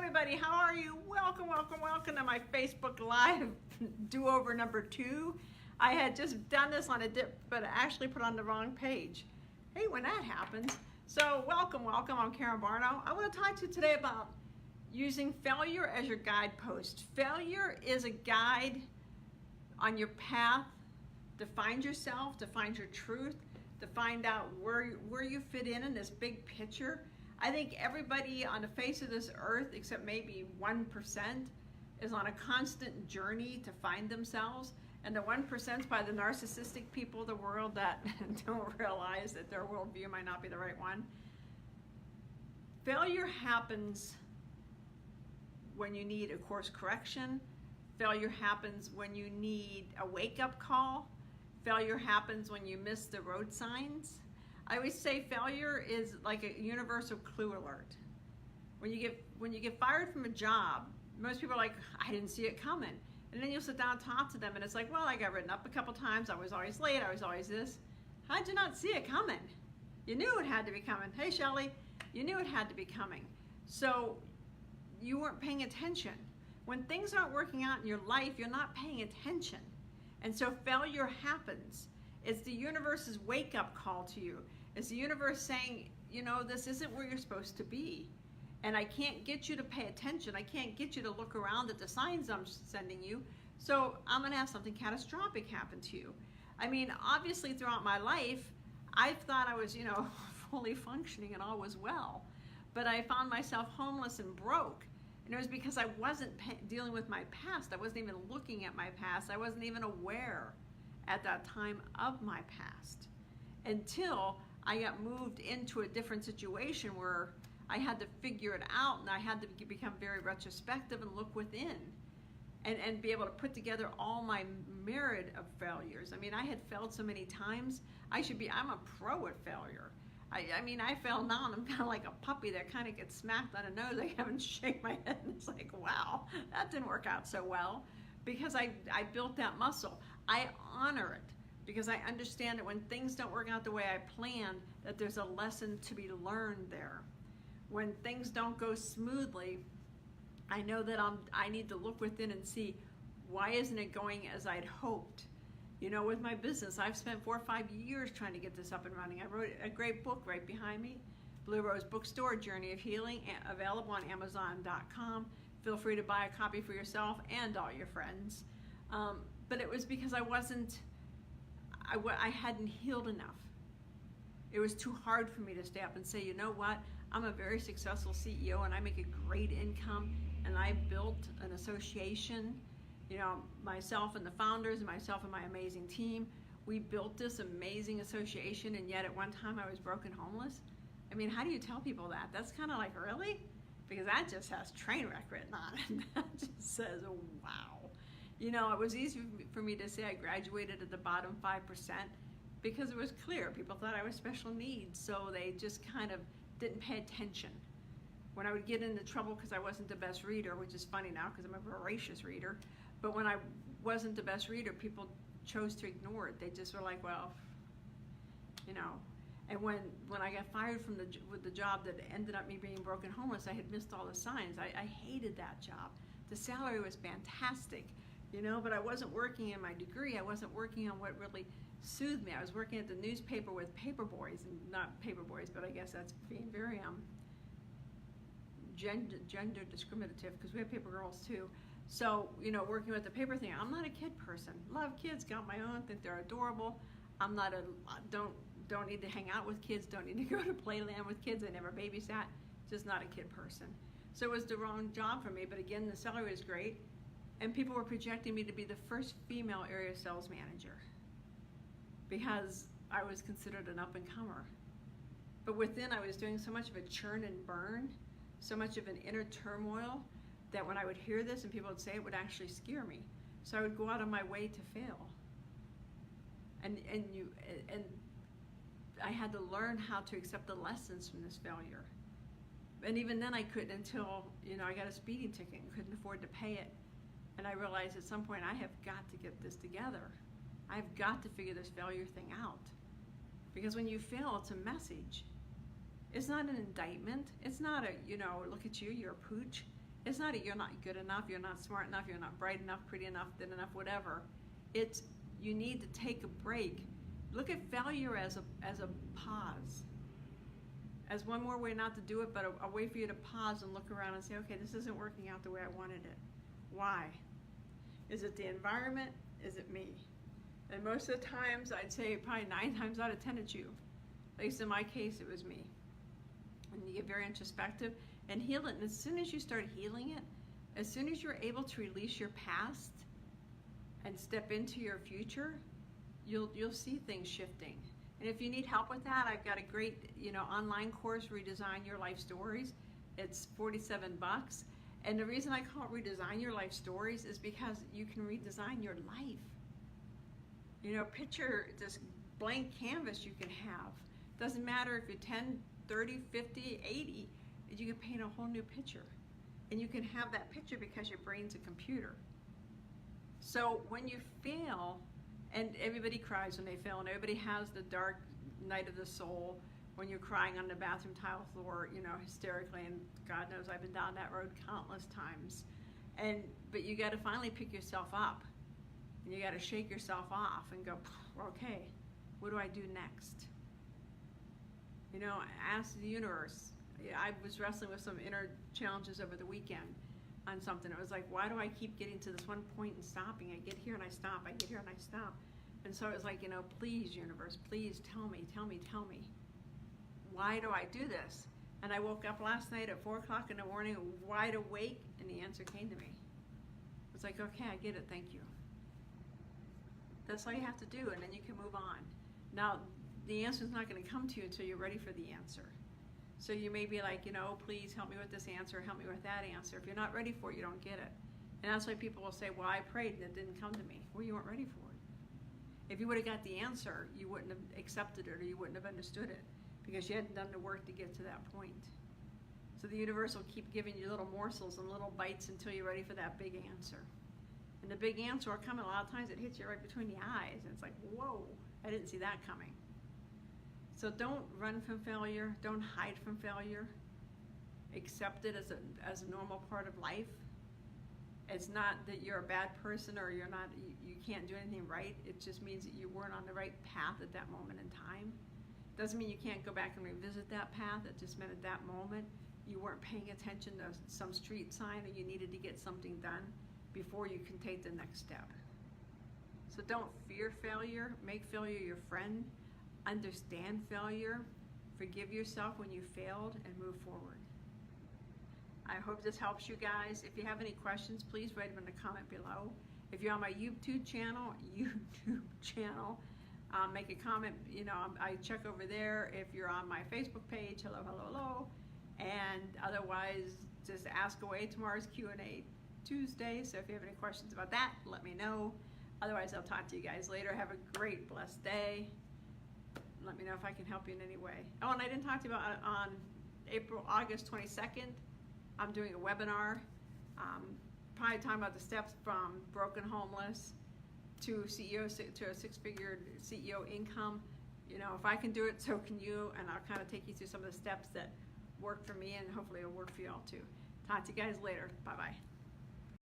everybody, how are you? Welcome to my Facebook Live do-over number 2. I had just done this on a dip, but I actually put on the wrong page. Hey, when that happens. So welcome, I'm Karen Barno. I want to talk to you today about using failure as your guidepost. Failure is a guide on your path to find yourself, to find your truth, to find out where you fit in this big picture. I think everybody on the face of this earth, except maybe 1%, is on a constant journey to find themselves. And the 1% is by the narcissistic people of the world that don't realize that their worldview might not be the right one. Failure happens when you need a course correction. Failure happens when you need a wake-up call. Failure happens when you miss the road signs. I always say failure is like a universal clue alert. When you get fired from a job, most people are like, I didn't see it coming. And then you'll sit down and talk to them and it's like, well, I got written up a couple times, I was always late, I was always this. How'd you not see it coming? You knew it had to be coming. Hey, Shelly, you knew it had to be coming. So you weren't paying attention. When things aren't working out in your life, you're not paying attention. And so failure happens. It's the universe's wake-up call to you. It's the universe saying, you know, this isn't where you're supposed to be. And I can't get you to pay attention. I can't get you to look around at the signs I'm sending you. So I'm going to have something catastrophic happen to you. I mean, obviously throughout my life, I thought I was, fully functioning and all was well. But I found myself homeless and broke. And it was because I wasn't dealing with my past. I wasn't even looking at my past. I wasn't even aware at that time of my past until I got moved into a different situation where I had to figure it out and I had to become very retrospective and look within and be able to put together all my myriad of failures. I mean, I had failed so many times. I'm a pro at failure. I mean, I fail now and I'm kind of like a puppy that kind of gets smacked on the nose. I haven't shake my head and it's like, wow, that didn't work out so well, because I built that muscle. I honor it because I understand that when things don't work out the way I planned, that there's a lesson to be learned there. When things don't go smoothly, I know that I need to look within and see, why isn't it going as I'd hoped? With my business, I've spent 4 or 5 years trying to get this up and running. I wrote a great book right behind me, Blue Rose Bookstore, Journey of Healing, available on Amazon.com. Feel free to buy a copy for yourself and all your friends. But it was because I hadn't healed enough. It was too hard for me to stay up and say, you know what, I'm a very successful CEO and I make a great income and I built an association, myself and the founders and myself and my amazing team, we built this amazing association, and yet at one time I was broke and homeless. I mean, how do you tell people that? That's kind of like, really? Because that just has train wreck written on it. That just says, oh, wow. It was easy for me to say I graduated at the bottom 5% because it was clear. People thought I was special needs, so they just kind of didn't pay attention. When I would get into trouble because I wasn't the best reader, which is funny now because I'm a voracious reader, but when I wasn't the best reader, people chose to ignore it. They just were like, well, And when I got fired from the job that ended up me being broken homeless, I had missed all the signs. I hated that job. The salary was fantastic, but I wasn't working in my degree. I wasn't working on what really soothed me. I was working at the newspaper with paper boys, and not paper boys, but I guess that's being very gender discriminative, because we have paper girls too. So, working with the paper thing, I'm not a kid person. Love kids, got my own, think they're adorable. Don't need to hang out with kids, don't need to go to playland with kids. I never babysat, just not a kid person. So it was the wrong job for me, but again, the salary was great. And people were projecting me to be the first female area sales manager because I was considered an up-and-comer. But within, I was doing so much of a churn and burn, so much of an inner turmoil, that when I would hear this and people would say it, would actually scare me. So I would go out of my way to fail. And I had to learn how to accept the lessons from this failure. And even then I couldn't until, I got a speeding ticket and couldn't afford to pay it. And I realized at some point I have got to get this together. I've got to figure this failure thing out. Because when you fail, it's a message. It's not an indictment. It's not a, look at you, you're a pooch. It's not you're not good enough, you're not smart enough, you're not bright enough, pretty enough, thin enough, whatever. It's you need to take a break. Look at failure as a pause. As one more way not to do it, but a way for you to pause and look around and say, okay, this isn't working out the way I wanted it. Why? Is it the environment? Is it me? And most of the times, I'd say probably 9 times out of 10 it's you. At least in my case, it was me. And you get very introspective and heal it. And as soon as you start healing it, as soon as you're able to release your past and step into your future, you'll see things shifting. And if you need help with that, I've got a great, online course, Redesign Your Life Stories. It's $47. And the reason I call it Redesign Your Life Stories is because you can redesign your life. Picture this blank canvas you can have. Doesn't matter if you're 10, 30, 50, 80, you can paint a whole new picture. And you can have that picture because your brain's a computer. So when you fail, and everybody cries when they fail, and everybody has the dark night of the soul when you're crying on the bathroom tile floor, hysterically, and God knows I've been down that road countless times. But you got to finally pick yourself up, and you got to shake yourself off and go, okay, what do I do next? Ask the universe. I was wrestling with some inner challenges over the weekend on something. It was like, why do I keep getting to this one point and stopping? I get here and I stop. I get here and I stop. And so it was like, please, universe, please tell me. Why do I do this? And I woke up last night at 4 o'clock in the morning, wide awake, and the answer came to me. It's like, okay, I get it, thank you. That's all you have to do, and then you can move on. Now, the answer's not going to come to you until you're ready for the answer. So you may be like, please help me with this answer, help me with that answer. If you're not ready for it, you don't get it. And that's why people will say, well, I prayed and it didn't come to me. Well, you weren't ready for it. If you would have got the answer, you wouldn't have accepted it, or you wouldn't have understood it, because you hadn't done the work to get to that point. So the universe will keep giving you little morsels and little bites until you're ready for that big answer. And the big answer will come, and a lot of times it hits you right between the eyes, and it's like, whoa, I didn't see that coming. So don't run from failure. Don't hide from failure. Accept it as a normal part of life. It's not that you're a bad person or you can't do anything right. It just means that you weren't on the right path at that moment in time. Doesn't mean you can't go back and revisit that path. It just meant at that moment you weren't paying attention to some street sign, or you needed to get something done before you can take the next step. So don't fear failure. Make failure your friend. Understand failure. Forgive yourself when you failed, and move forward. I hope this helps you guys. If you have any questions, please write them in the comment below. If you're on my YouTube channel, make a comment. I check over there. If you're on my Facebook page, hello. And otherwise, just ask away. Tomorrow's Q&A Tuesday. So if you have any questions about that, let me know. Otherwise, I'll talk to you guys later. Have a great, blessed day. Let me know if I can help you in any way. Oh, and I didn't talk to you about on August 22nd. I'm doing a webinar, probably talking about the steps from broken homeless to a 6-figure CEO income. If I can do it, so can you. And I'll kind of take you through some of the steps that work for me, and hopefully it'll work for you all too. Talk to you guys later. Bye-bye.